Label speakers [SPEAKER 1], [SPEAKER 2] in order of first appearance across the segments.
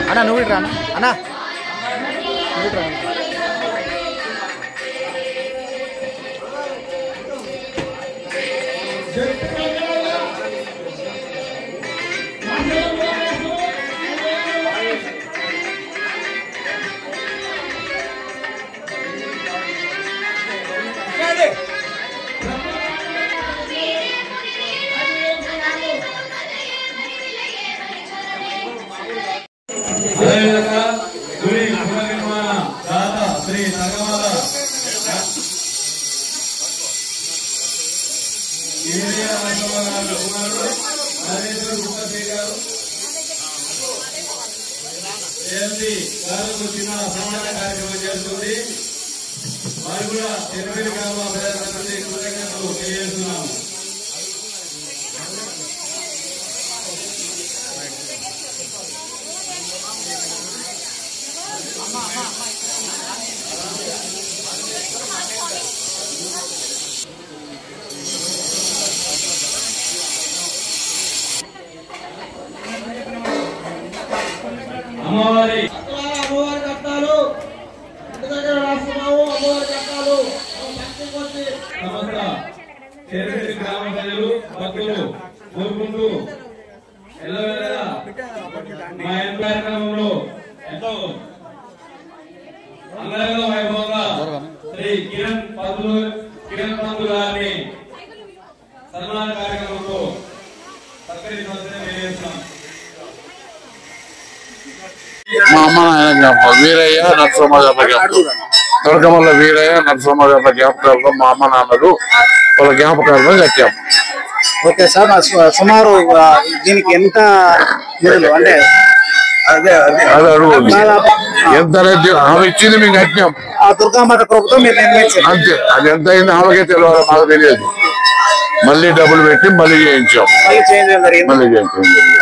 [SPEAKER 1] అన్నా నువ్వు ఇట్రా అన్నా నువ్వు ఇట్రా.
[SPEAKER 2] కార్యక్రమం చేస్తుంది. వారు కూడా తెరవేలి గ్రామ ప్రజలందరికీ కృతజ్ఞతలు తెలియజేస్తున్నాము. అమ్మవారి కట్టాలు అమ్మవారి కట్టాలు గ్రామ ప్రజలు భక్తులు కోరుకుంటూ ఎల్లవేళ మా కార్యక్రమంలో ఎంతో అంగరంగ వైభవంగా శ్రీ కిరణ్ పంతులు గారిని సన్మాన కార్యక్రమంలో సత్కరించవలసిన తెలియజేస్తున్నాం.
[SPEAKER 3] మా అమ్మ నాయన వీరయ్య నరసింహ దుర్గమల్ల వీరయ్య నరసింహ జ్ఞాపకాలతో మా అమ్మ నాన్నలు వాళ్ళ జ్ఞాపకాలను కట్టాము.
[SPEAKER 1] ఓకే సార్, సుమారు దీనికి ఎంత అంటే
[SPEAKER 3] అది అడుగు ఎంత ఆమె ఇచ్చింది మేము కట్టినాం.
[SPEAKER 1] ఆ దుర్గామాత ప్రభుత్వం మీరు నిర్మించారు
[SPEAKER 3] అంతే. అది ఎంత అయింది ఆమెకే తెలియాలి, మాకు తెలియదు. మళ్ళీ డబ్బులు పెట్టి మళ్ళీ చేయించాం.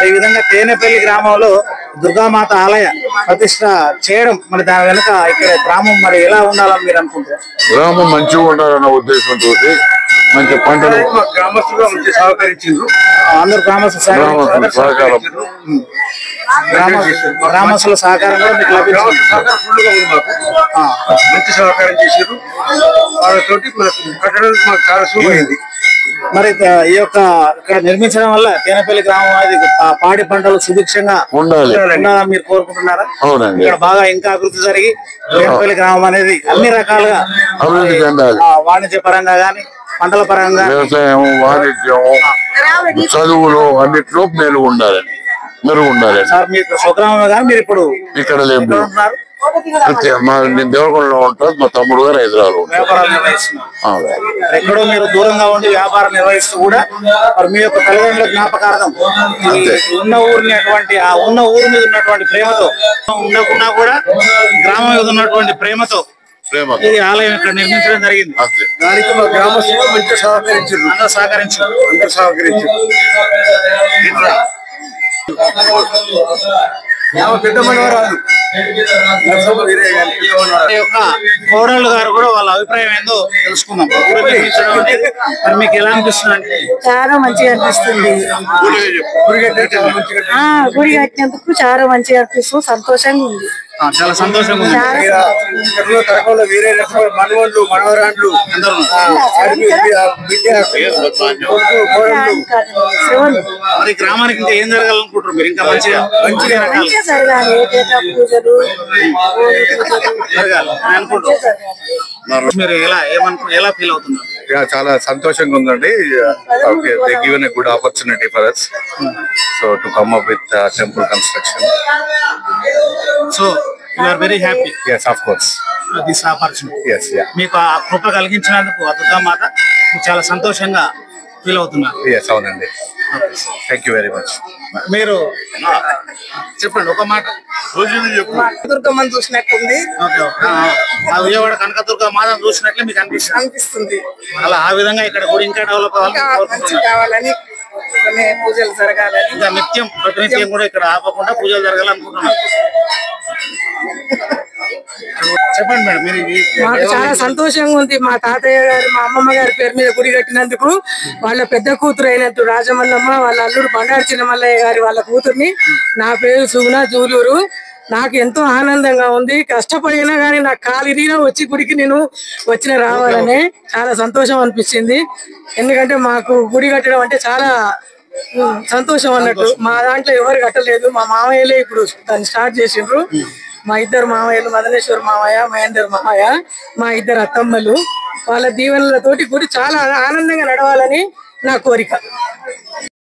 [SPEAKER 1] ఈ విధంగా తేనెపల్లి గ్రామంలో దుర్గామాత ఆలయ ప్రతిష్ట చేయడం మరి దాని వెనుక ఇక్కడ గ్రామం మరి ఎలా ఉండాలని మీరు అనుకుంటారు?
[SPEAKER 3] గ్రామం మంచిగా ఉండాలన్న ఉద్దేశంతో మంచి పంటలు
[SPEAKER 2] గ్రామస్తులు మంచి సహకరించారు.
[SPEAKER 1] అందరు గ్రామస్తుల సహకారం గ్రామస్తుల సహకారం కూడా మీకు లభించింది.
[SPEAKER 2] మంచి సహకారం చేశారు. వాళ్ళతోటి కట్టడానికి మాకు చాలా సులువైంది.
[SPEAKER 1] మరి ఈ యొక్క ఇక్కడ నిర్మించడం వల్ల తేనెపల్లి గ్రామం అనేది పాడి పంటలు సుభిక్షంగా
[SPEAKER 3] ఉండాలి
[SPEAKER 1] మీరు కోరుకుంటున్నారా?
[SPEAKER 3] అవునండి.
[SPEAKER 1] ఇక్కడ బాగా ఇంకా అభివృద్ధి జరిగి తేనెపల్లి గ్రామం అనేది అన్ని రకాలుగా
[SPEAKER 3] అభివృద్ధి చెందాలి.
[SPEAKER 1] వాణిజ్య పరంగా గానీ పంటల పరంగా
[SPEAKER 3] వ్యవసాయం, వాణిజ్యం, చదువులు అన్నిట్లో మెరుగు ఉండాలి.
[SPEAKER 1] సార్ మీకు స్వగ్రామం కానీ మీరు ఇప్పుడు
[SPEAKER 3] ఇక్కడ లేదు. నేను దేవరకొండలో ఉంటాను. మా తమ్ముడు గారు హైదరాబాద్
[SPEAKER 1] వ్యాపారాలు నిర్వహిస్తున్నారు. ఎక్కడో మీరు దూరంగా ఉండి వ్యాపారం నిర్వహిస్తూ కూడా మరి మీ యొక్క తల్లిదండ్రుల జ్ఞాపకార్థం ఉన్న ఊరి మీద ఉన్నటువంటి ప్రేమతో ఉండకుండా కూడా గ్రామం మీద ఉన్నటువంటి ప్రేమతో ఈ ఆలయం ఇక్కడ నిర్మించడం జరిగింది.
[SPEAKER 2] దానికి మా గ్రామస్తులు మంచి సహకరించారు. అందరూ సహకరించారు. పెద్ద మనవరాలు
[SPEAKER 1] కోడళ్ళు గారు కూడా వాళ్ళ అభిప్రాయం ఏందో తెలుసుకుందాం. మరి మీకు ఎలా అనిపిస్తుంది అంటే?
[SPEAKER 4] చాలా మంచిగా అనిపిస్తుంది. గుడి కట్టినందుకు చాలా మంచిగా అనిపిస్తుంది. సంతోషంగా ఉంది.
[SPEAKER 1] చాలా సంతోషంగా ఉంది.
[SPEAKER 2] వేరే మనవాళ్ళు మనవరాండ్లు
[SPEAKER 1] మరి గ్రామానికి ఇంకా ఏం జరగాలనుకుంటారు మీరు? ఇంకా మంచిగా
[SPEAKER 4] జరగాలి. పూజలు
[SPEAKER 1] జరగాలి అనుకుంటారు. మీరు ఎలా ఫీల్ అవుతున్నారు?
[SPEAKER 5] చాలా సంతోషంగా ఉందండి. They given a good opportunity for us so to come up with temple construction.
[SPEAKER 1] So you are very happy?
[SPEAKER 5] Yes, of course.
[SPEAKER 1] This opportunity.
[SPEAKER 5] Yes, yeah.
[SPEAKER 1] మీకు ఆ కృప కలిగించినందుకు ఆ దుర్గామాత చాలా సంతోషంగా ఫీల్ అవుతున్నారు.
[SPEAKER 5] Yes, అవునండి. Thank you very much.
[SPEAKER 1] మీరు చెప్పండి ఒక మాట.
[SPEAKER 4] దుర్గమ్మని చూసినట్టుంది.
[SPEAKER 1] విజయవాడ కనకదుర్గ మాతను చూసినట్లే మీకు అనిపిస్తుంది. అలా ఆ విధంగా ఇక్కడ గుడి ఇంకా డెవలప్
[SPEAKER 4] కావాలని పూజలు జరగాలని
[SPEAKER 1] ఇంకా ప్రతినిత్యం కూడా ఇక్కడ ఆపకుండా పూజలు జరగాలనుకుంటున్నాం. చెప్పండి మేడం మీరు
[SPEAKER 6] మాకు చాలా సంతోషంగా ఉంది. మా తాతయ్య గారు మా అమ్మమ్మ గారి పేరు మీద గుడి కట్టినందుకు వాళ్ళ పెద్ద కూతురు అయినట్టు రాజమల్లమ్మ, వాళ్ళ అల్లుడు బండారు చిన్నమల్లయ్య గారి వాళ్ళ కూతుర్ని, నా పేరు సుగుణ జూలూరు. నాకు ఎంతో ఆనందంగా ఉంది. కష్టపడినా గానీ నాకు కాలిరీనా వచ్చి గుడికి నేను రావాలని చాలా సంతోషం అనిపించింది. ఎందుకంటే మాకు గుడి కట్టడం అంటే చాలా సంతోషం అన్నట్టు. మా దాంట్లో ఎవరు కట్టలేదు, మా మామయ్యలే ఇప్పుడు దాన్ని స్టార్ట్ చేసిండ్రు. మా ఇద్దరు మామయ్యలు మదనేశ్వర మామయ్య, మహేందర్ మామయ్య, మా ఇద్దరు అత్తమ్మలు, వాళ్ళ దీవెనలతోటి గుడి చాలా ఆనందంగా నడవాలని నా కోరిక.